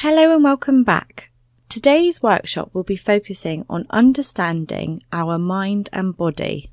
Hello and welcome back. Today's workshop will be focusing on understanding our mind and body.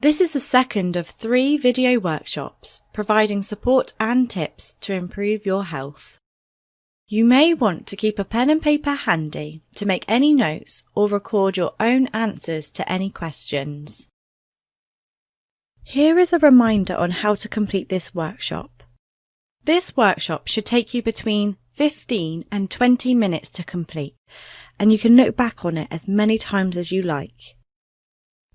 This is the second of 3 video workshops providing support and tips to improve your health. You may want to keep a pen and paper handy to make any notes or record your own answers to any questions. Here is a reminder on how to complete this workshop. This workshop should take you between 15 and 20 minutes to complete, and you can look back on it as many times as you like.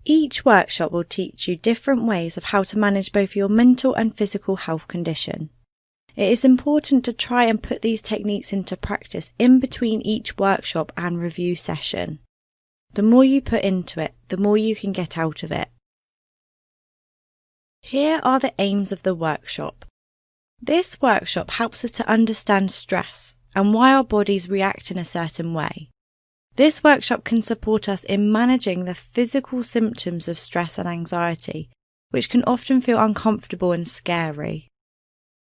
Each workshop will teach you different ways of how to manage both your mental and physical health condition. It is important to try and put these techniques into practice in between each workshop and review session. The more you put into it, the more you can get out of it. Here are the aims of the workshop. This workshop helps us to understand stress and why our bodies react in a certain way. This workshop can support us in managing the physical symptoms of stress and anxiety, which can often feel uncomfortable and scary.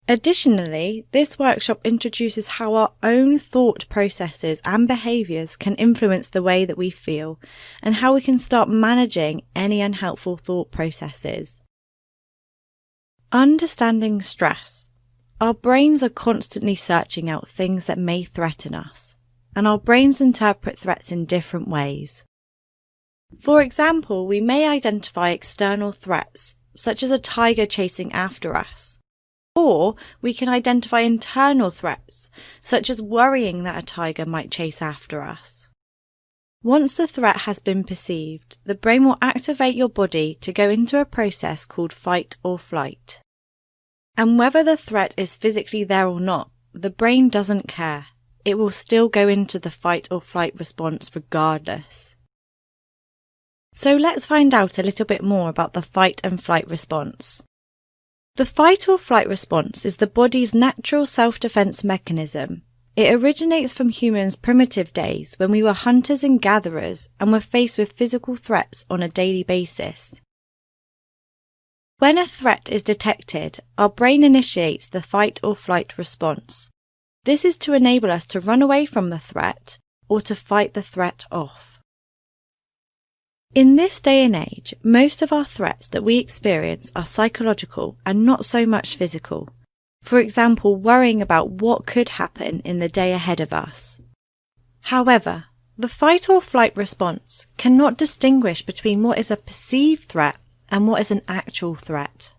Additionally, this workshop introduces how our own thought processes and behaviours can influence the way that we feel, and how we can start managing any unhelpful thought processes. Understanding stress. Our brains are constantly searching out things that may threaten us, and our brains interpret threats in different ways. For example, we may identify external threats, such as a tiger chasing after us. Or we can identify internal threats, such as worrying that a tiger might chase after us. Once the threat has been perceived, the brain will activate your body to go into a process called fight or flight. And whether the threat is physically there or not, the brain doesn't care. It will still go into the fight or flight response regardless. So let's find out a little bit more about the fight and flight response. The fight or flight response is the body's natural self-defense mechanism. It originates from humans' primitive days when we were hunters and gatherers and were faced with physical threats on a daily basis. When a threat is detected, our brain initiates the fight or flight response. This is to enable us to run away from the threat or to fight the threat off. In this day and age, most of our threats that we experience are psychological and not so much physical. For example, worrying about what could happen in the day ahead of us. However, the fight or flight response cannot distinguish between what is a perceived threat and what is an actual threat.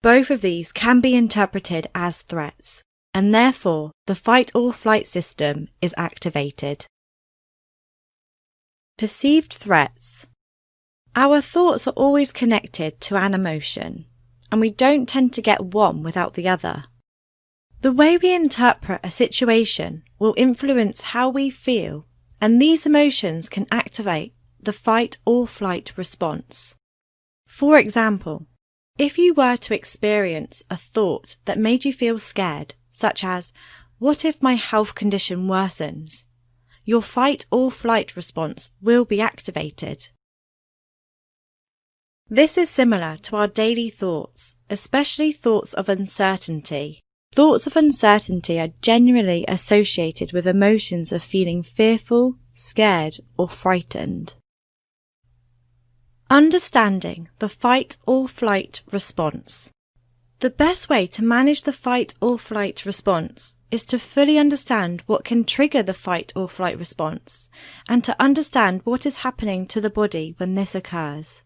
Both of these can be interpreted as threats, and therefore the fight or flight system is activated. Perceived threats. Our thoughts are always connected to an emotion, and we don't tend to get one without the other. The way we interpret a situation will influence how we feel, and these emotions can activate the fight or flight response. For example, if you were to experience a thought that made you feel scared, such as, "What if my health condition worsens?" your fight or flight response will be activated. This is similar to our daily thoughts, especially thoughts of uncertainty. Thoughts of uncertainty are generally associated with emotions of feeling fearful, scared, or frightened. Understanding the fight or flight response. The best way to manage the fight or flight response is to fully understand what can trigger the fight or flight response, and to understand what is happening to the body when this occurs.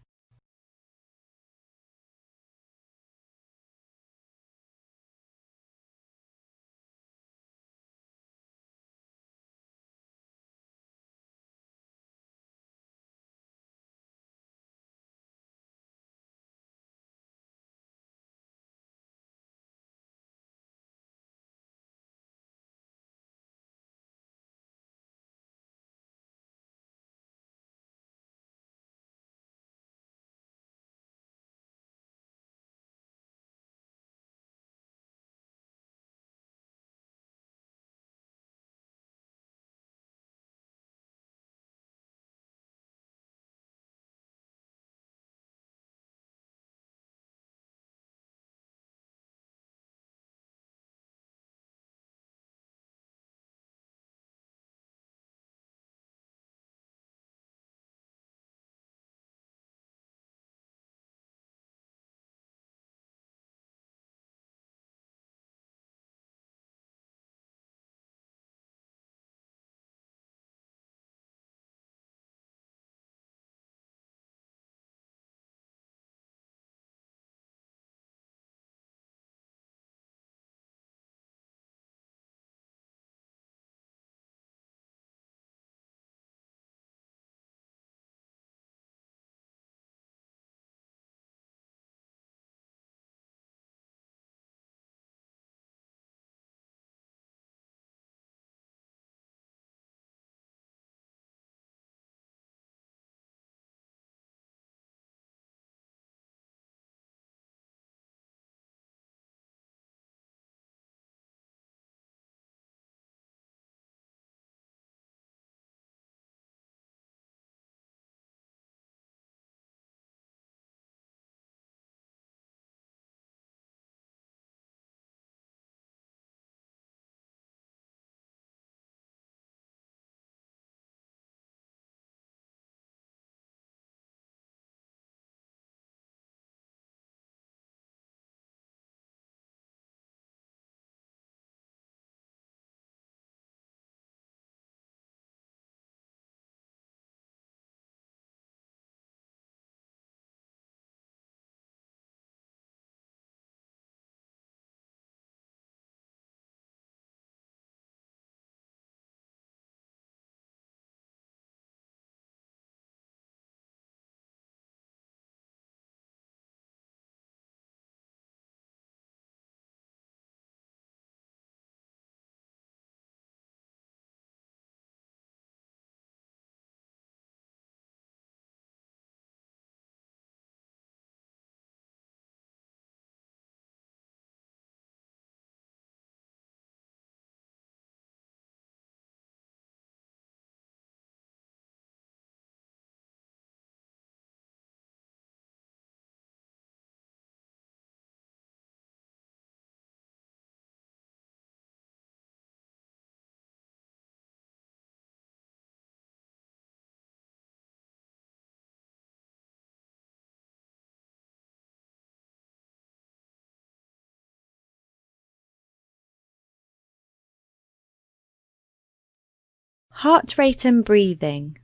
Heart rate and breathing.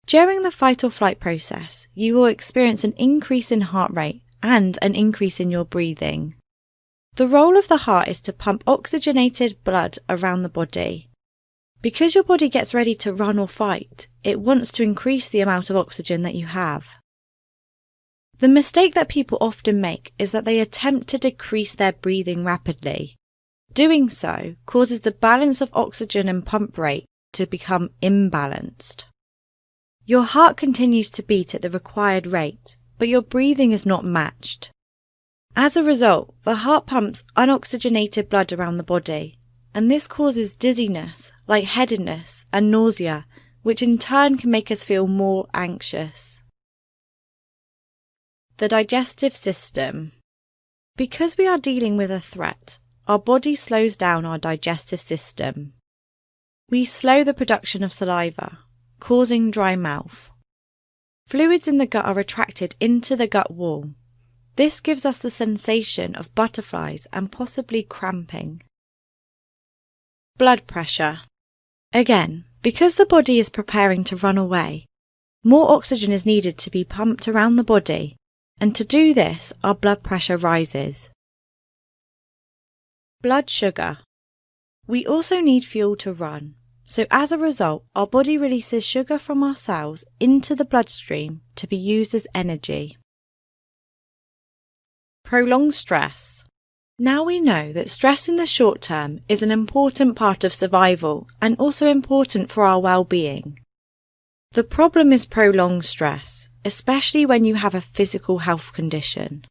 During the fight or flight process, you will experience an increase in heart rate and an increase in your breathing. The role of the heart is to pump oxygenated blood around the body. Because your body gets ready to run or fight, it wants to increase the amount of oxygen that you have. The mistake that people often make is that they attempt to decrease their breathing rapidly. Doing so causes the balance of oxygen and pump rate to become imbalanced. Your heart continues to beat at the required rate, but your breathing is not matched. As a result, the heart pumps unoxygenated blood around the body, and this causes dizziness, lightheadedness, and nausea, which in turn can make us feel more anxious. The digestive system. Because we are dealing with a threat, our body slows down our digestive system. We slow the production of saliva, causing dry mouth. Fluids in the gut are attracted into the gut wall. This gives us the sensation of butterflies and possibly cramping. Blood pressure. Again, because the body is preparing to run away, more oxygen is needed to be pumped around the body, and to do this, our blood pressure rises. Blood sugar. We also need fuel to run, so as a result, our body releases sugar from our cells into the bloodstream to be used as energy. Prolonged stress. Now we know that stress in the short term is an important part of survival and also important for our well-being. The problem is prolonged stress, especially when you have a physical health condition.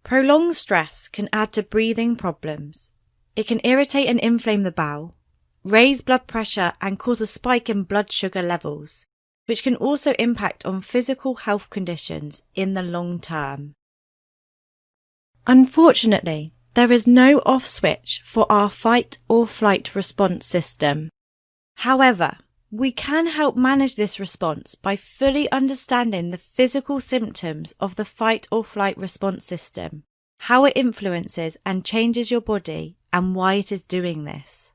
Prolonged stress can add to breathing problems. It can irritate and inflame the bowel, raise blood pressure and cause a spike in blood sugar levels, which can also impact on physical health conditions in the long term. Unfortunately, there is no off switch for our fight or flight response system. However, we can help manage this response by fully understanding the physical symptoms of the fight or flight response system, how it influences and changes your body, and why it is doing this.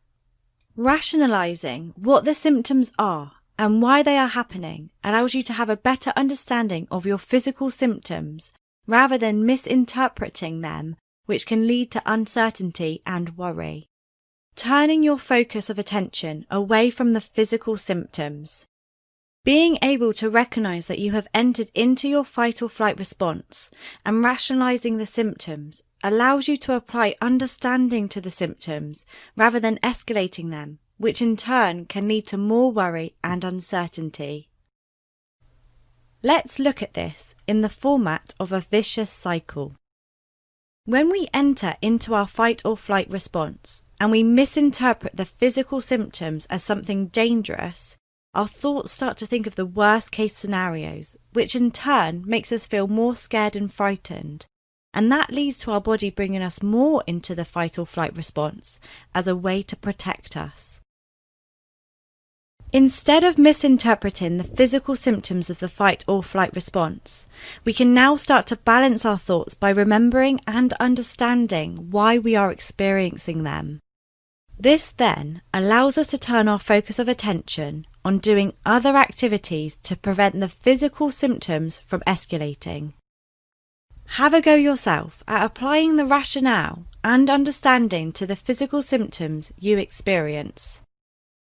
Rationalizing what the symptoms are and why they are happening allows you to have a better understanding of your physical symptoms rather than misinterpreting them, which can lead to uncertainty and worry. Turning your focus of attention away from the physical symptoms. Being able to recognize that you have entered into your fight or flight response and rationalizing the symptoms allows you to apply understanding to the symptoms rather than escalating them, which in turn can lead to more worry and uncertainty. Let's look at this in the format of a vicious cycle. When we enter into our fight or flight response and we misinterpret the physical symptoms as something dangerous, our thoughts start to think of the worst case scenarios, which in turn makes us feel more scared and frightened, and that leads to our body bringing us more into the fight or flight response as a way to protect us. Instead of misinterpreting the physical symptoms of the fight or flight response, we can now start to balance our thoughts by remembering and understanding why we are experiencing them. This then allows us to turn our focus of attention on doing other activities to prevent the physical symptoms from escalating. Have a go yourself at applying the rationale and understanding to the physical symptoms you experience.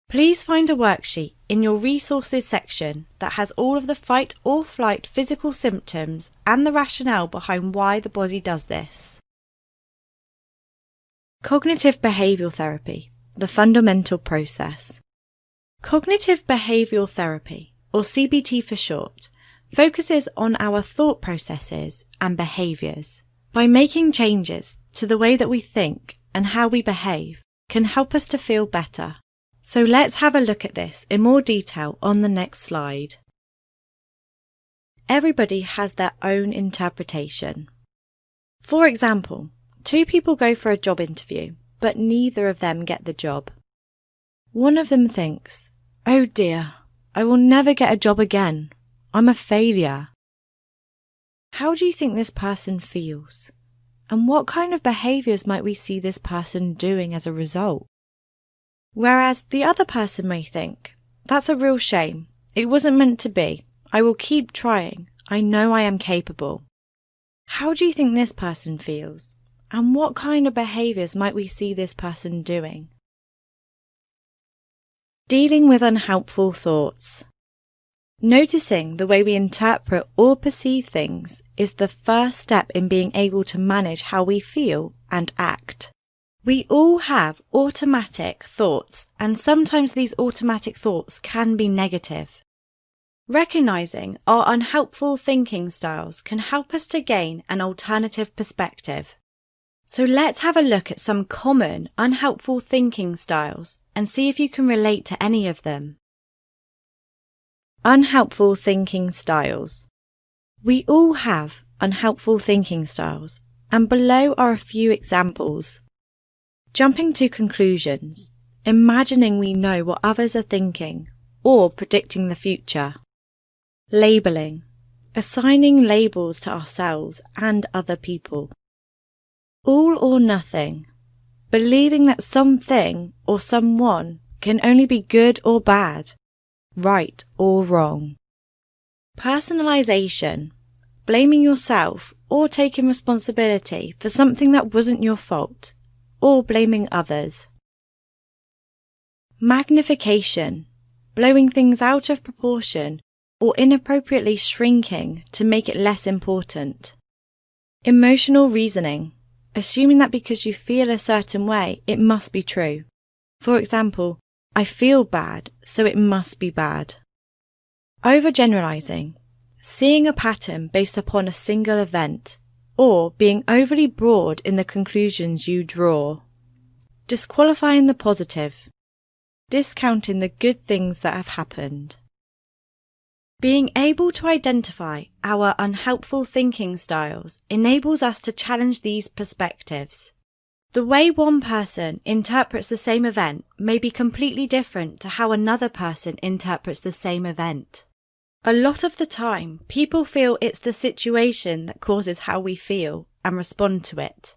Please find a worksheet in your resources section that has all of the fight or flight physical symptoms and the rationale behind why the body does this. Cognitive behavioural therapy, the fundamental process. Cognitive behavioural therapy, or CBT for short, focuses on our thought processes and behaviours. By making changes to the way that we think and how we behave can help us to feel better. So let's have a look at this in more detail on the next slide. Everybody has their own interpretation. For example, two people go for a job interview, but neither of them get the job. One of them thinks, "Oh dear, I will never get a job again. I'm a failure." How do you think this person feels? And what kind of behaviours might we see this person doing as a result? Whereas the other person may think, "That's a real shame. It wasn't meant to be. I will keep trying. I know I am capable." How do you think this person feels? And what kind of behaviours might we see this person doing? Dealing with unhelpful thoughts. Noticing the way we interpret or perceive things is the first step in being able to manage how we feel and act. We all have automatic thoughts, and sometimes these automatic thoughts can be negative. Recognizing our unhelpful thinking styles can help us to gain an alternative perspective. So let's have a look at some common unhelpful thinking styles and see if you can relate to any of them. Unhelpful thinking styles. We all have unhelpful thinking styles, and below are a few examples. Jumping to conclusions, imagining we know what others are thinking, or predicting the future. Labeling, assigning labels to ourselves and other people. All or nothing, believing that something or someone can only be good or bad, right or wrong. Personalization, blaming yourself or taking responsibility for something that wasn't your fault, or blaming others. Magnification, blowing things out of proportion or inappropriately shrinking to make it less important. Emotional reasoning, assuming that because you feel a certain way, it must be true. For example, "I feel bad, so it must be bad." Overgeneralizing, seeing a pattern based upon a single event, or being overly broad in the conclusions you draw. Disqualifying the positive, discounting the good things that have happened. Being able to identify our unhelpful thinking styles enables us to challenge these perspectives. The way one person interprets the same event may be completely different to how another person interprets the same event. A lot of the time, people feel it's the situation that causes how we feel and respond to it.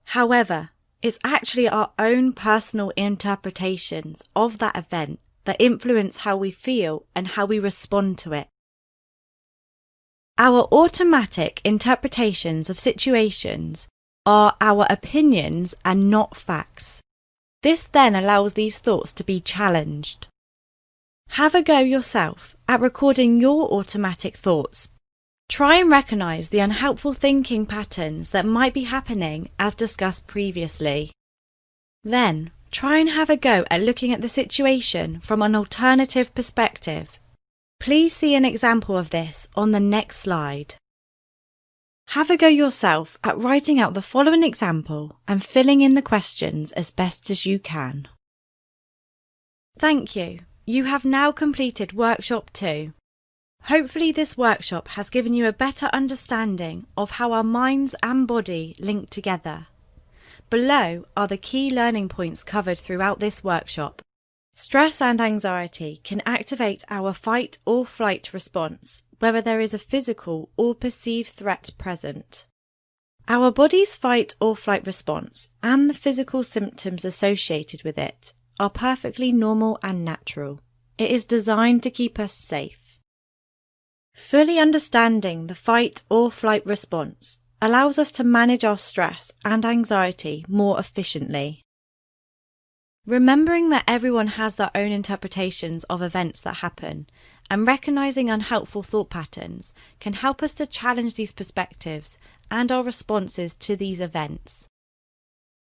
However, it's actually our own personal interpretations of that event that influence how we feel and how we respond to it. Our automatic interpretations of situations are our opinions and not facts. This then allows these thoughts to be challenged. Have a go yourself at recording your automatic thoughts. Try and recognize the unhelpful thinking patterns that might be happening as discussed previously. Then, try and have a go at looking at the situation from an alternative perspective. Please see an example of this on the next slide. Have a go yourself at writing out the following example and filling in the questions as best as you can. Thank you. You have now completed Workshop 2. Hopefully this workshop has given you a better understanding of how our minds and body link together. Below are the key learning points covered throughout this workshop. Stress and anxiety can activate our fight or flight response, whether there is a physical or perceived threat present. Our body's fight or flight response and the physical symptoms associated with it are perfectly normal and natural. It is designed to keep us safe. Fully understanding the fight or flight response allows us to manage our stress and anxiety more efficiently. Remembering that everyone has their own interpretations of events that happen and recognizing unhelpful thought patterns can help us to challenge these perspectives and our responses to these events.